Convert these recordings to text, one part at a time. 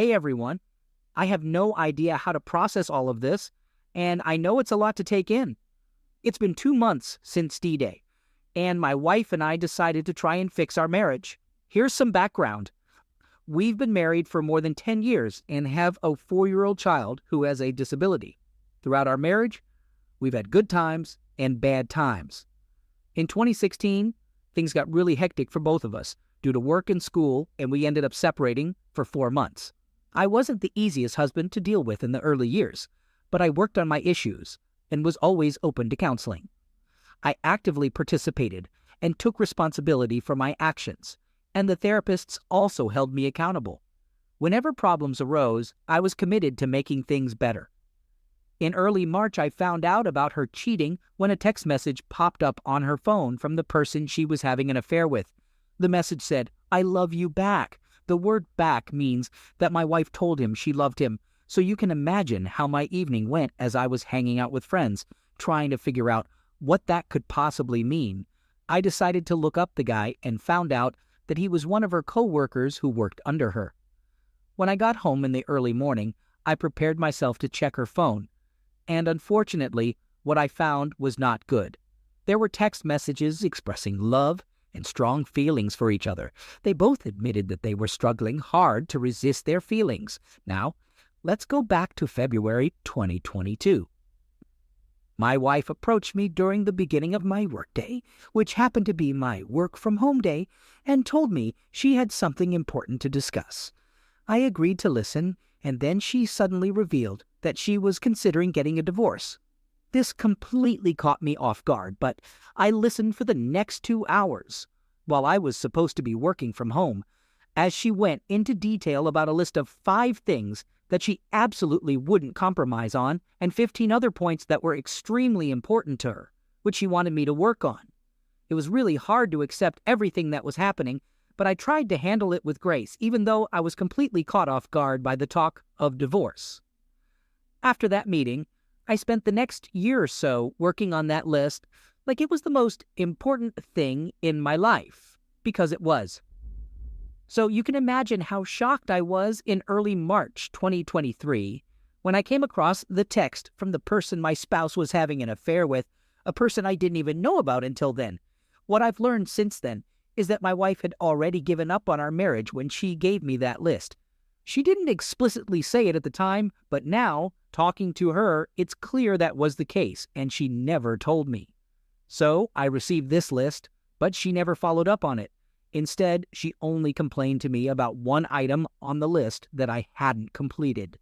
Hey everyone, I have no idea how to process all of this, and I know it's a lot to take in. It's been 2 months since D-Day, and my wife and I decided to try and fix our marriage. Here's some background. We've been married for more than 10 years and have a 4-year-old child who has a disability. Throughout our marriage, we've had good times and bad times. In 2016, things got really hectic for both of us due to work and school, and we ended up separating for 4 months. I wasn't the easiest husband to deal with in the early years, but I worked on my issues and was always open to counseling. I actively participated and took responsibility for my actions, and the therapists also held me accountable. Whenever problems arose, I was committed to making things better. In early March, I found out about her cheating when a text message popped up on her phone from the person she was having an affair with. The message said, "I love you back." The word back means that my wife told him she loved him, so you can imagine how my evening went as I was hanging out with friends, trying to figure out what that could possibly mean. I decided to look up the guy and found out that he was one of her co-workers who worked under her. When I got home in the early morning, I prepared myself to check her phone, and unfortunately, what I found was not good. There were text messages expressing love and strong feelings for each other. They both admitted that they were struggling hard to resist their feelings. Now, let's go back to February 2022. My wife approached me during the beginning of my workday, which happened to be my work-from-home day, and told me she had something important to discuss. I agreed to listen, and then she suddenly revealed that she was considering getting a divorce. This completely caught me off guard, but I listened for the next 2 hours while I was supposed to be working from home, as she went into detail about a list of 5 things that she absolutely wouldn't compromise on and 15 other points that were extremely important to her, which she wanted me to work on. It was really hard to accept everything that was happening, but I tried to handle it with grace, even though I was completely caught off guard by the talk of divorce. After that meeting, I spent the next year or so working on that list like it was the most important thing in my life, because it was. So you can imagine how shocked I was in early March 2023 when I came across the text from the person my spouse was having an affair with, a person I didn't even know about until then. What I've learned since then is that my wife had already given up on our marriage when she gave me that list. She didn't explicitly say it at the time, but now, talking to her, it's clear that was the case, and she never told me. So I received this list, but she never followed up on it. Instead, she only complained to me about one item on the list that I hadn't completed.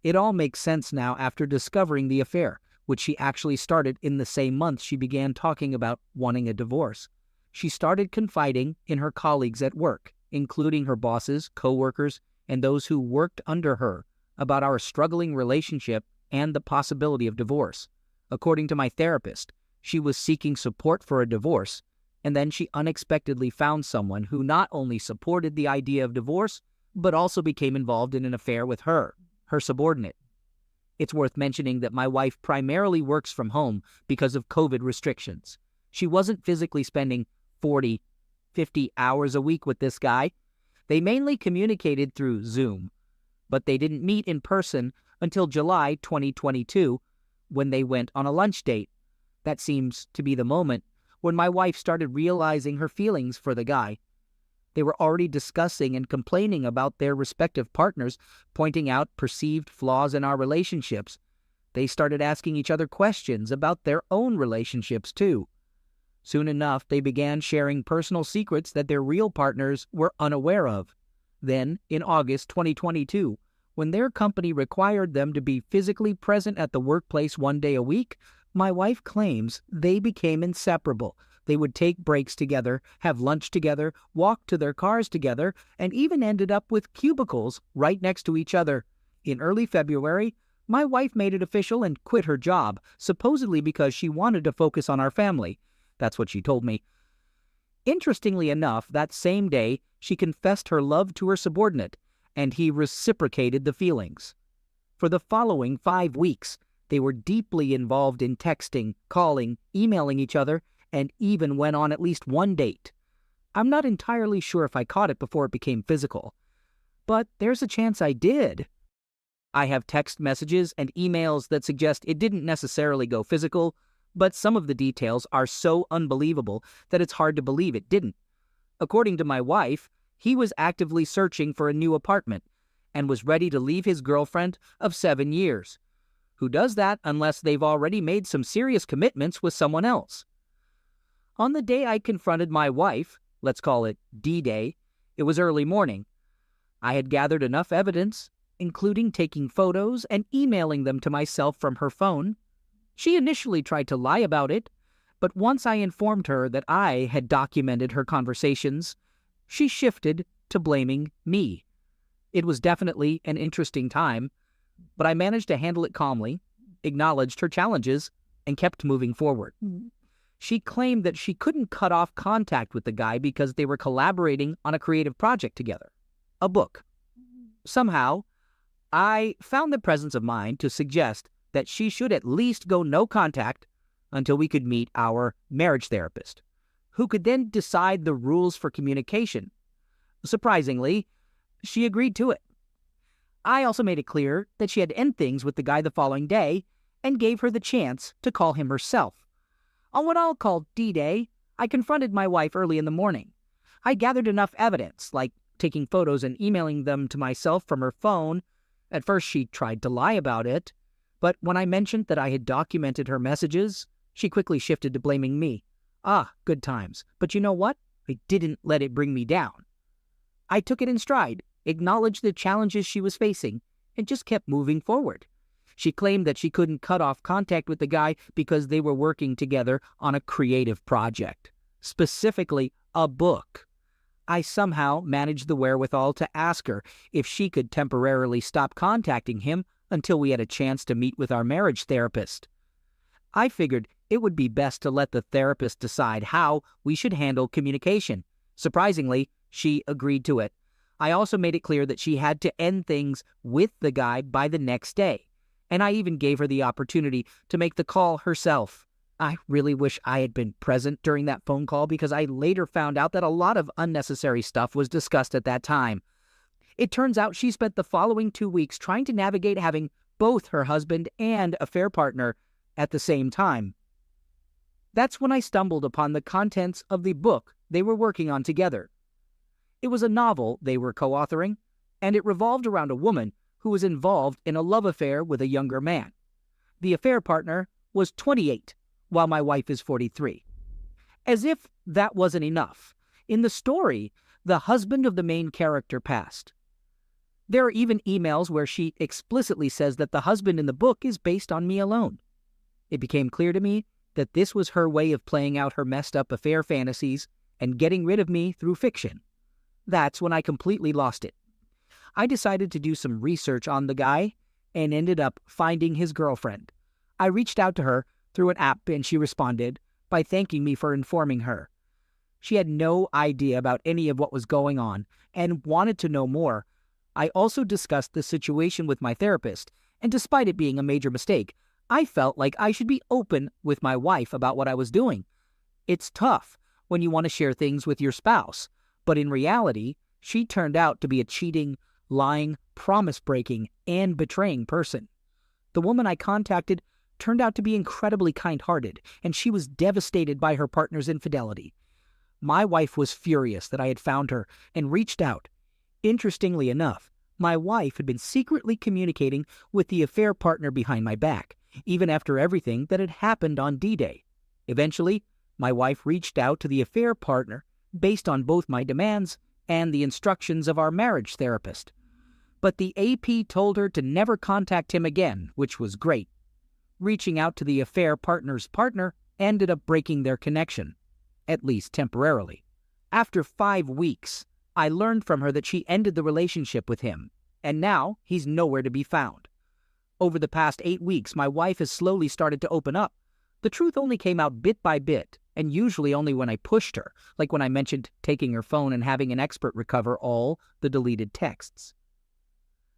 It all makes sense now after discovering the affair, which she actually started in the same month she began talking about wanting a divorce. She started confiding in her colleagues at work, including her bosses, co-workers, and those who worked under her, about our struggling relationship and the possibility of divorce. According to my therapist, she was seeking support for a divorce, and then she unexpectedly found someone who not only supported the idea of divorce, but also became involved in an affair with her subordinate. It's worth mentioning that my wife primarily works from home because of COVID restrictions. She wasn't physically spending 40, 50 hours a week with this guy. They mainly communicated through Zoom, but they didn't meet in person until July 2022 when they went on a lunch date. That seems to be the moment when my wife started realizing her feelings for the guy. They were already discussing and complaining about their respective partners, pointing out perceived flaws in our relationships. They started asking each other questions about their own relationships too. Soon enough, they began sharing personal secrets that their real partners were unaware of. Then, in August 2022, when their company required them to be physically present at the workplace 1 day a week, my wife claims they became inseparable. They would take breaks together, have lunch together, walk to their cars together, and even ended up with cubicles right next to each other. In early February, my wife made it official and quit her job, supposedly because she wanted to focus on our family. That's what she told me. Interestingly enough, that same day, she confessed her love to her subordinate, and he reciprocated the feelings. For the following 5 weeks, they were deeply involved in texting, calling, emailing each other, and even went on at least one date. I'm not entirely sure if I caught it before it became physical. but there's a chance I did. I have text messages and emails that suggest it didn't necessarily go physical, but some of the details are so unbelievable that it's hard to believe it didn't. According to my wife, he was actively searching for a new apartment and was ready to leave his girlfriend of 7 years. Who does that unless they've already made some serious commitments with someone else? On the day I confronted my wife, let's call it D-Day, it was early morning. I had gathered enough evidence, including taking photos and emailing them to myself from her phone. She initially tried to lie about it, but once I informed her that I had documented her conversations, she shifted to blaming me. It was definitely an interesting time, but I managed to handle it calmly, acknowledged her challenges, and kept moving forward. She claimed that she couldn't cut off contact with the guy because they were collaborating on a creative project together, a book. Somehow, I found the presence of mind to suggest that she should at least go no contact until we could meet our marriage therapist, who could then decide the rules for communication. Surprisingly, she agreed to it. I also made it clear that she had to end things with the guy the following day and gave her the chance to call him herself. On what I'll call D-Day, I confronted my wife early in the morning. I gathered enough evidence, like taking photos and emailing them to myself from her phone. At first she tried to lie about it, but when I mentioned that I had documented her messages, she quickly shifted to blaming me. Good times. But you know what? I didn't let it bring me down. I took it in stride, acknowledged the challenges she was facing, and just kept moving forward. She claimed that she couldn't cut off contact with the guy because they were working together on a creative project, specifically a book. I somehow managed the wherewithal to ask her if she could temporarily stop contacting him until we had a chance to meet with our marriage therapist. I figured it would be best to let the therapist decide how we should handle communication. Surprisingly, she agreed to it. I also made it clear that she had to end things with the guy by the next day, and I even gave her the opportunity to make the call herself. I really wish I had been present during that phone call because I later found out that a lot of unnecessary stuff was discussed at that time. It turns out she spent the following 2 weeks trying to navigate having both her husband and affair partner at the same time. That's when I stumbled upon the contents of the book they were working on together. It was a novel they were co-authoring, and it revolved around a woman who was involved in a love affair with a younger man. The affair partner was 28, while my wife is 43. As if that wasn't enough, in the story, the husband of the main character passed. There are even emails where she explicitly says that the husband in the book is based on me alone. It became clear to me that this was her way of playing out her messed up affair fantasies and getting rid of me through fiction. That's when I completely lost it. I decided to do some research on the guy and ended up finding his girlfriend. I reached out to her through an app and she responded by thanking me for informing her. She had no idea about any of what was going on and wanted to know more. I also discussed the situation with my therapist, and despite it being a major mistake, I felt like I should be open with my wife about what I was doing. It's tough when you want to share things with your spouse, but in reality, she turned out to be a cheating, lying, promise-breaking, and betraying person. The woman I contacted turned out to be incredibly kind-hearted, and she was devastated by her partner's infidelity. My wife was furious that I had found her and reached out. Interestingly enough, my wife had been secretly communicating with the affair partner behind my back, even after everything that had happened on D-Day. Eventually, my wife reached out to the affair partner based on both my demands and the instructions of our marriage therapist. But the AP told her to never contact him again, which was great. Reaching out to the affair partner's partner ended up breaking their connection, at least temporarily. After 5 weeks, I learned from her that she ended the relationship with him, and now he's nowhere to be found. Over the past 8 weeks, my wife has slowly started to open up. The truth only came out bit by bit, and usually only when I pushed her, like when I mentioned taking her phone and having an expert recover all the deleted texts.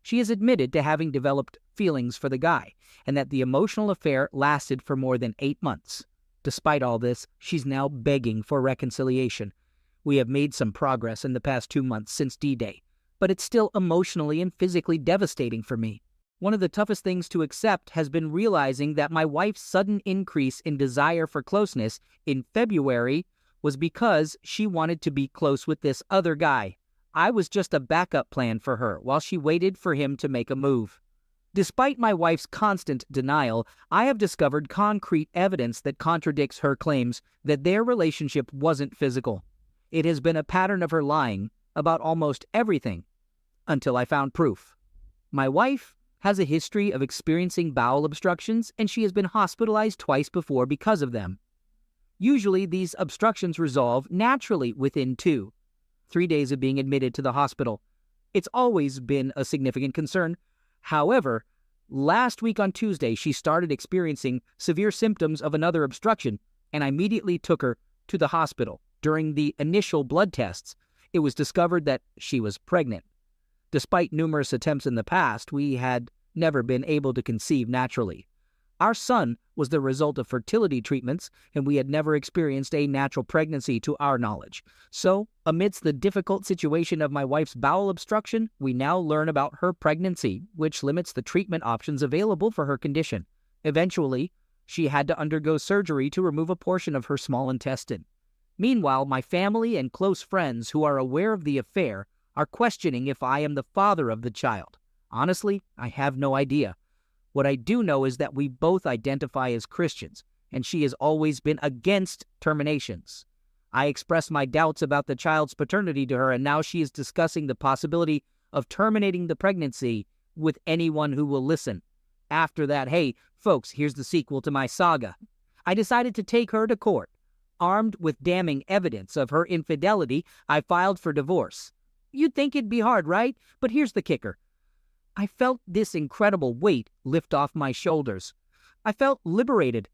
She has admitted to having developed feelings for the guy, and that the emotional affair lasted for more than 8 months. Despite all this, she's now begging for reconciliation. We have made some progress in the past 2 months since D-Day, but it's still emotionally and physically devastating for me. One of the toughest things to accept has been realizing that my wife's sudden increase in desire for closeness in February was because she wanted to be close with this other guy. I was just a backup plan for her while she waited for him to make a move. Despite my wife's constant denial, I have discovered concrete evidence that contradicts her claims that their relationship wasn't physical. It has been a pattern of her lying about almost everything until I found proof. My wife has a history of experiencing bowel obstructions, and she has been hospitalized twice before because of them. Usually, these obstructions resolve naturally within 2-3 days of being admitted to the hospital. It's always been a significant concern. However, last week on Tuesday, she started experiencing severe symptoms of another obstruction, and I immediately took her to the hospital. During the initial blood tests, it was discovered that she was pregnant. Despite numerous attempts in the past, we had never been able to conceive naturally. Our son was the result of fertility treatments, and we had never experienced a natural pregnancy to our knowledge. So, amidst the difficult situation of my wife's bowel obstruction, we now learn about her pregnancy, which limits the treatment options available for her condition. Eventually, she had to undergo surgery to remove a portion of her small intestine. Meanwhile, my family and close friends who are aware of the affair are questioning if I am the father of the child. Honestly, I have no idea. What I do know is that we both identify as Christians, and she has always been against terminations. I expressed my doubts about the child's paternity to her, and now she is discussing the possibility of terminating the pregnancy with anyone who will listen. After that, hey, folks, here's the sequel to my saga. I decided to take her to court. Armed with damning evidence of her infidelity, I filed for divorce. You'd think it'd be hard, right? But here's the kicker. I felt this incredible weight lift off my shoulders. I felt liberated.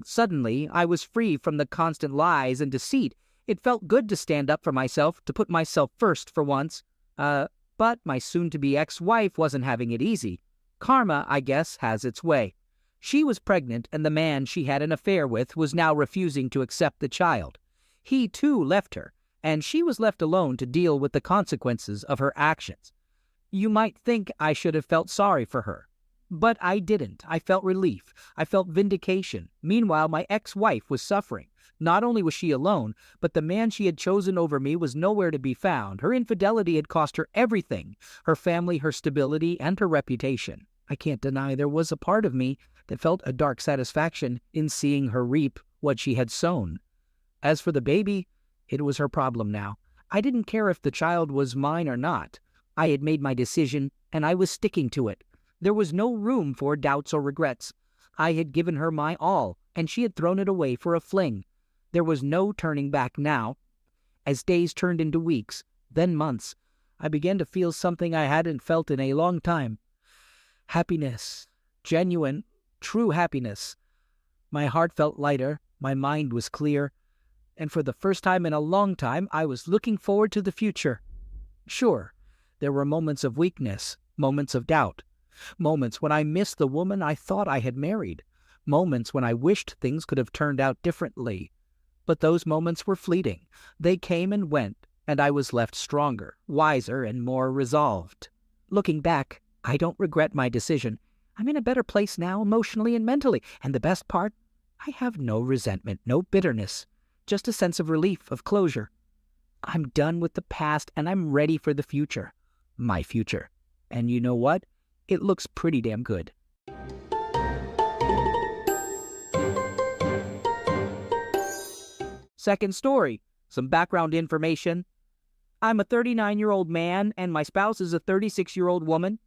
Suddenly, I was free from the constant lies and deceit. It felt good to stand up for myself, to put myself first for once. But my soon-to-be ex-wife wasn't having it easy. Karma, I guess, has its way. She was pregnant, and the man she had an affair with was now refusing to accept the child. He, too, left her, and she was left alone to deal with the consequences of her actions. You might think I should have felt sorry for her, but I didn't. I felt relief. I felt vindication. Meanwhile, my ex-wife was suffering. Not only was she alone, but the man she had chosen over me was nowhere to be found. Her infidelity had cost her everything, her family, her stability, and her reputation. I can't deny there was a part of me that felt a dark satisfaction in seeing her reap what she had sown. As for the baby, it was her problem now. I didn't care if the child was mine or not. I had made my decision, and I was sticking to it. There was no room for doubts or regrets. I had given her my all, and she had thrown it away for a fling. There was no turning back now. As days turned into weeks, then months, I began to feel something I hadn't felt in a long time. Happiness. Genuine, true happiness. My heart felt lighter, my mind was clear, and for the first time in a long time, I was looking forward to the future. Sure, there were moments of weakness, moments of doubt, moments when I missed the woman I thought I had married, moments when I wished things could have turned out differently. But those moments were fleeting. They came and went, and I was left stronger, wiser, and more resolved. Looking back, I don't regret my decision. I'm in a better place now, emotionally and mentally, and the best part, I have no resentment, no bitterness, just a sense of relief, of closure. I'm done with the past, and I'm ready for the future. My future. And you know what? It looks pretty damn good. Second story. Some background information. I'm a 39-year-old man, and my spouse is a 36-year-old woman.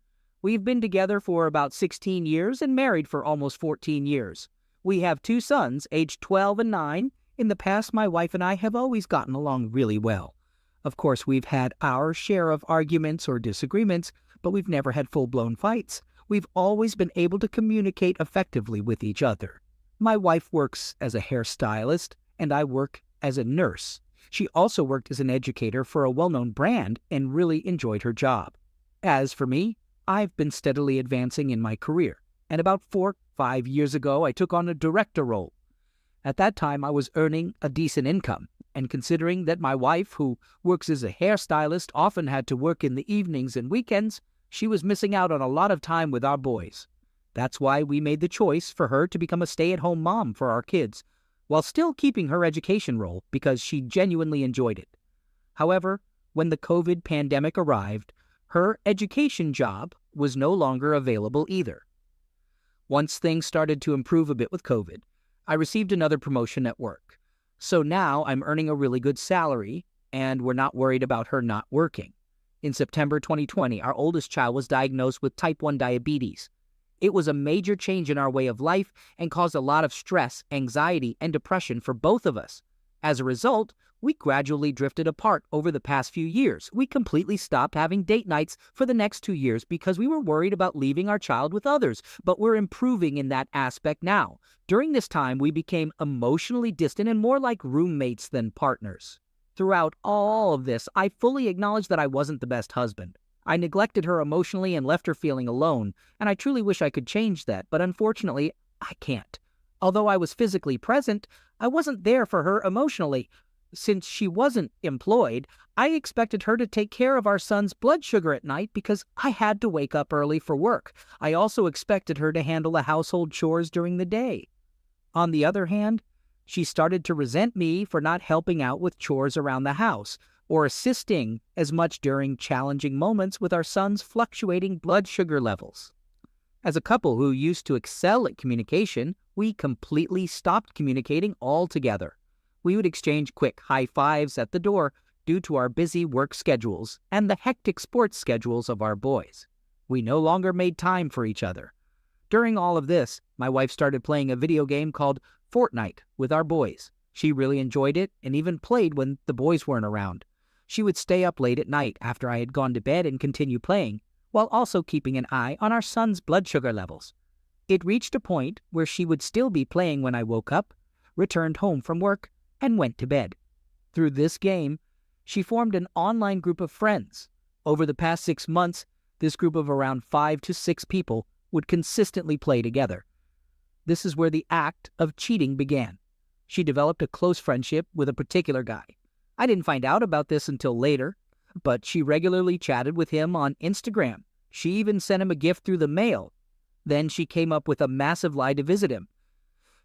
We've been together for about 16 years and married for almost 14 years. We have 2 sons, aged 12 and 9. In the past, my wife and I have always gotten along really well. Of course, we've had our share of arguments or disagreements, but we've never had full-blown fights. We've always been able to communicate effectively with each other. My wife works as a hairstylist, and I work as a nurse. She also worked as an educator for a well-known brand and really enjoyed her job. As for me, I've been steadily advancing in my career, and about 4-5 years ago, I took on a director role. At that time, I was earning a decent income, And considering that my wife, who works as a hairstylist, often had to work in the evenings and weekends, she was missing out on a lot of time with our boys. That's why we made the choice for her to become a stay-at-home mom for our kids, while still keeping her education role because she genuinely enjoyed it. However, when the COVID pandemic arrived, her education job was no longer available either. Once things started to improve a bit with COVID, I received another promotion at work. So now I'm earning a really good salary, and we're not worried about her not working. In September 2020, our oldest child was diagnosed with type 1 diabetes. It was a major change in our way of life and caused a lot of stress, anxiety, and depression for both of us. As a result, we gradually drifted apart over the past few years. We completely stopped having date nights for the next 2 years because we were worried about leaving our child with others, but we're improving in that aspect now. During this time, we became emotionally distant and more like roommates than partners. Throughout all of this, I fully acknowledged that I wasn't the best husband. I neglected her emotionally and left her feeling alone, and I truly wish I could change that, but unfortunately, I can't. Although I was physically present, I wasn't there for her emotionally. Since she wasn't employed, I expected her to take care of our son's blood sugar at night because I had to wake up early for work. I also expected her to handle the household chores during the day. On the other hand, she started to resent me for not helping out with chores around the house or assisting as much during challenging moments with our son's fluctuating blood sugar levels. As a couple who used to excel at communication, we completely stopped communicating altogether. We would exchange quick high fives at the door due to our busy work schedules and the hectic sports schedules of our boys. We no longer made time for each other. During all of this, my wife started playing a video game called Fortnite with our boys. She really enjoyed it and even played when the boys weren't around. She would stay up late at night after I had gone to bed and continue playing, while also keeping an eye on our son's blood sugar levels. It reached a point where she would still be playing when I woke up, returned home from work, and went to bed. Through this game, she formed an online group of friends. Over the past 6 months, this group of around 5 to 6 people would consistently play together. This is where the act of cheating began. She developed a close friendship with a particular guy. I didn't find out about this until later, but she regularly chatted with him on Instagram. She even sent him a gift through the mail. Then she came up with a massive lie to visit him.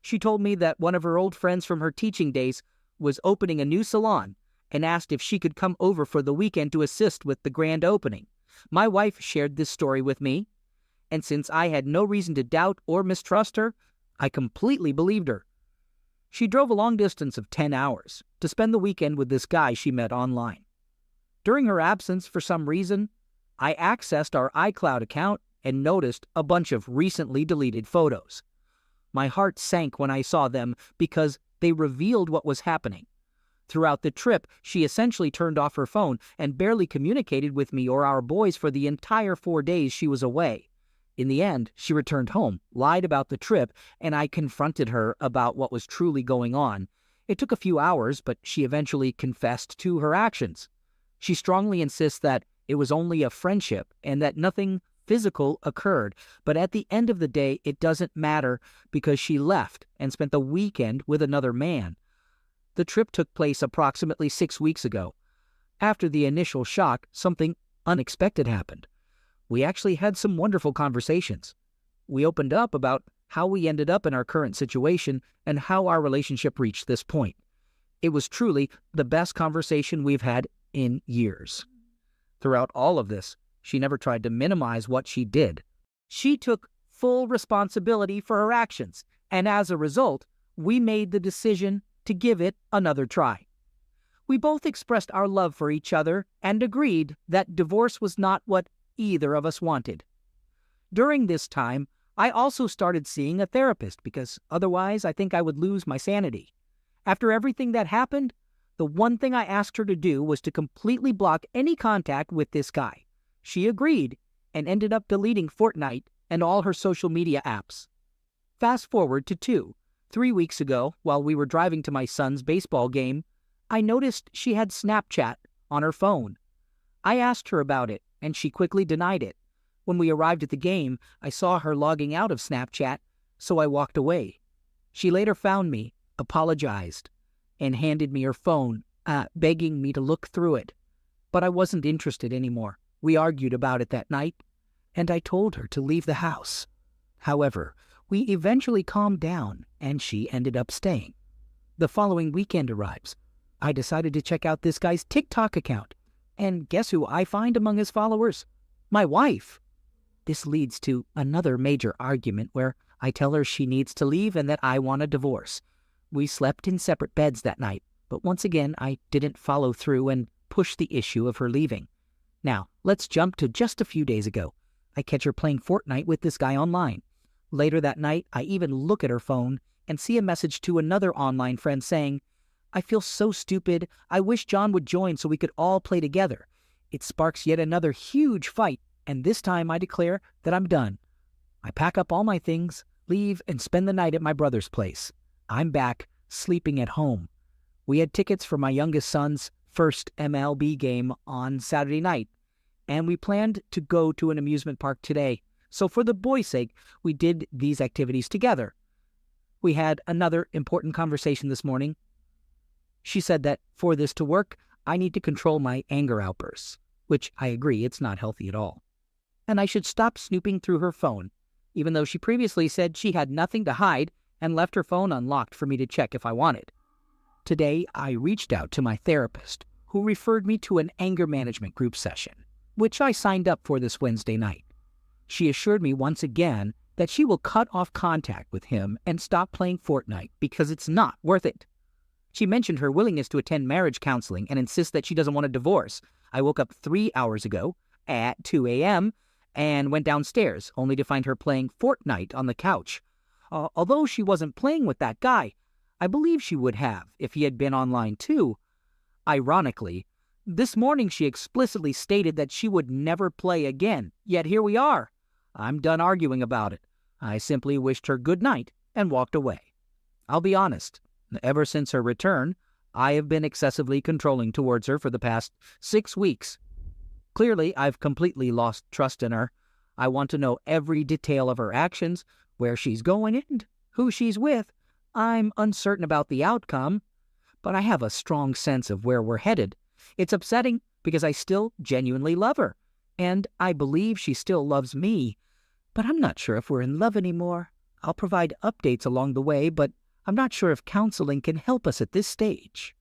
She told me that one of her old friends from her teaching days was opening a new salon and asked if she could come over for the weekend to assist with the grand opening. My wife shared this story with me, and since I had no reason to doubt or mistrust her, I completely believed her. She drove a long distance of 10 hours to spend the weekend with this guy she met online. During her absence, for some reason, I accessed our iCloud account and noticed a bunch of recently deleted photos. My heart sank when I saw them because they revealed what was happening. Throughout the trip, she essentially turned off her phone and barely communicated with me or our boys for the entire 4 days she was away. In the end, she returned home, lied about the trip, and I confronted her about what was truly going on. It took a few hours, but she eventually confessed to her actions. She strongly insists that it was only a friendship and that nothing physical occurred, but at the end of the day, it doesn't matter because she left and spent the weekend with another man. The trip took place approximately 6 weeks ago. After the initial shock, something unexpected happened. We actually had some wonderful conversations. We opened up about how we ended up in our current situation and how our relationship reached this point. It was truly the best conversation we've had in years. Throughout all of this, she never tried to minimize what she did. She took full responsibility for her actions, and as a result, we made the decision to give it another try. We both expressed our love for each other and agreed that divorce was not what either of us wanted. During this time, I also started seeing a therapist because otherwise I think I would lose my sanity. After everything that happened, the one thing I asked her to do was to completely block any contact with this guy. She agreed and ended up deleting Fortnite and all her social media apps. Fast forward to 3 weeks ago, while we were driving to my son's baseball game, I noticed she had Snapchat on her phone. I asked her about it, and she quickly denied it. When we arrived at the game, I saw her logging out of Snapchat, so I walked away. She later found me, apologized, and handed me her phone, begging me to look through it. But I wasn't interested anymore. We argued about it that night, and I told her to leave the house. However, we eventually calmed down, and she ended up staying. The following weekend arrives. I decided to check out this guy's TikTok account, and guess who I find among his followers? My wife. This leads to another major argument where I tell her she needs to leave and that I want a divorce. We slept in separate beds that night, but once again I didn't follow through and push the issue of her leaving. Now, let's jump to just a few days ago. I catch her playing Fortnite with this guy online. Later that night, I even look at her phone and see a message to another online friend saying, "I feel so stupid. I wish John would join so we could all play together." It sparks yet another huge fight, and this time I declare that I'm done. I pack up all my things, leave, and spend the night at my brother's place. I'm back, sleeping at home. We had tickets for my youngest son's first MLB game on Saturday night, and we planned to go to an amusement park today. So for the boys' sake, we did these activities together. We had another important conversation this morning. She said that for this to work, I need to control my anger outbursts, which I agree, it's not healthy at all. And I should stop snooping through her phone, even though she previously said she had nothing to hide and left her phone unlocked for me to check if I wanted. Today, I reached out to my therapist, who referred me to an anger management group session, which I signed up for this Wednesday night. She assured me once again that she will cut off contact with him and stop playing Fortnite because it's not worth it. She mentioned her willingness to attend marriage counseling and insists that she doesn't want a divorce. I woke up 3 hours ago at 2 a.m. and went downstairs, only to find her playing Fortnite on the couch. Although she wasn't playing with that guy, I believe she would have if he had been online too. Ironically, this morning she explicitly stated that she would never play again, yet here we are. I'm done arguing about it. I simply wished her good night and walked away. I'll be honest, ever since her return, I have been excessively controlling towards her for the past 6 weeks. Clearly, I've completely lost trust in her. I want to know every detail of her actions, where she's going and who she's with. I'm uncertain about the outcome, but I have a strong sense of where we're headed. It's upsetting because I still genuinely love her, and I believe she still loves me, but I'm not sure if we're in love anymore. I'll provide updates along the way, but I'm not sure if counseling can help us at this stage.